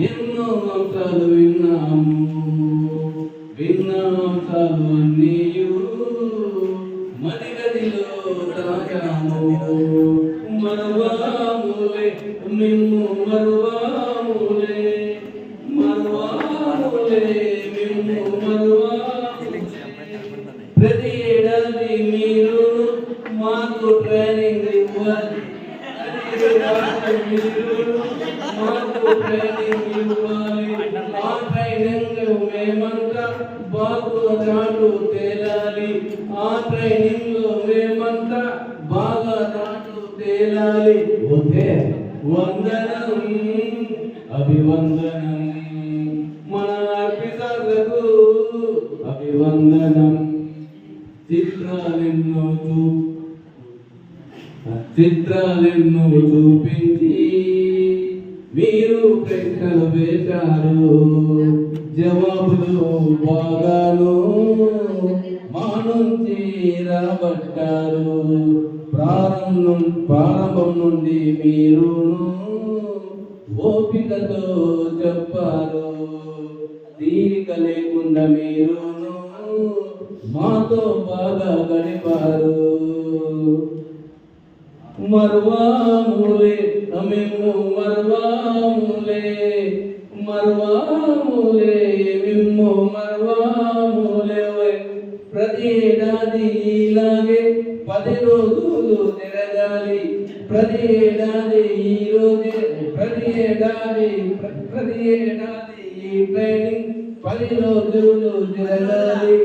ఎన్నో అంశాలు విన్న అంశాలు అన్నీయు మదిగదిలో దాచాము. మరువాములే మిమ్ము మరువాములే మిమ్ము మరువాములే. ప్రతి ఏడాది మీరు మాకు ట్రైనింగ్ ఇవ్వాలి. మాకు ట్రైనింగ్ ఇవ్వాలి. ఆ ట్రైనింగ్ మేమంతా బాగా నాటు తేలాలి. ఆ ట్రైనింగ్ లో మేమంతా బాగా నాటు తేలాలి. ఓకే, వందనం అభివందనం మన ఆఫీసర్లకు అభివందనం. చిత్రాలెన్నో చూపించి మీరు ప్రశ్నలు వేశారు. జవాబులు బాగాను మా నుంచి రాబట్టారు. ప్రారంభం నుండి మీరు ఓపికతో చెప్పారు. తీరిక లేకుండా మీరు మాతో బాగా గడిపారు. మరువాములే మిమ్ము మరువాములే మిమ్ము మరువాములే. ప్రతి ఏడాది ఇలాగే 10 రోజులు తిరగాలి. ప్రతి ఏడాది ఈ ట్రైనింగ్ 10 రోజులు తిరగాలి.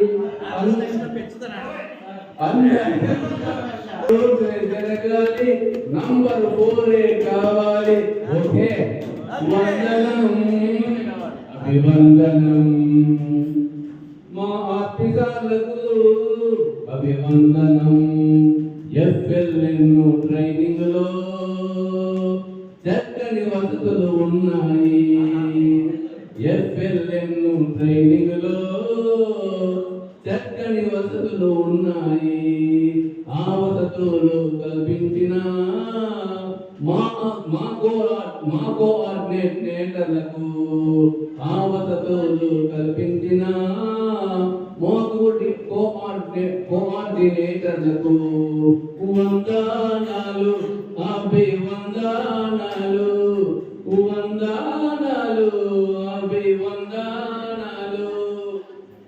జరగాలి. నంబర్ 4 కావాలి. ఓకే, వందనం అభివందనం మా ఆఫీసర్లకు అభివందనం. ఎఫ్ఎల్ఎన్ ట్రైనింగ్ లో చక్కని వసతులు ఉన్నాయి. ఎఫ్ఎల్ఎన్ ట్రైనింగ్ లో చక్కని వసతులు ఉన్నాయి. ఆ వసతులు కల్పించిన మా కోఆర్డినేటర్లకు, ఆ వసతులు కల్పించిన మోతోటి కోఆర్డినేటర్లకు వందనాలు అభివందనాలు.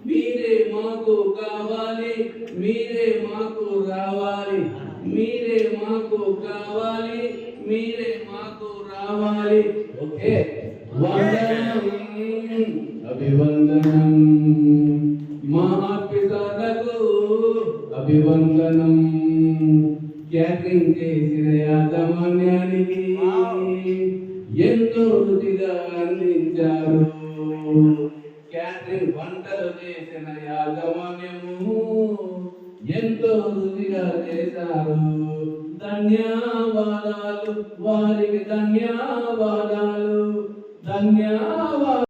మీరే మాకు కావాలి. మీరే మాకు రావాలి. మీరే మాకు కావాలి. మీరే మాకు రావాలి. ఓకే, వందనం అభివందనం మా ఆఫీసర్లకు అభివందనం. క్యాటరింగ్ చేసిన యాజమాన్యానికి ఎంతో రుచిగా అందించారు. క్యాటరింగ్ వంటలు చేసిన యాజమాన్యము ఎంతో రుచిగా చేశారు. ధన్యవాదాలు వారికి. ధన్యవాదాలు.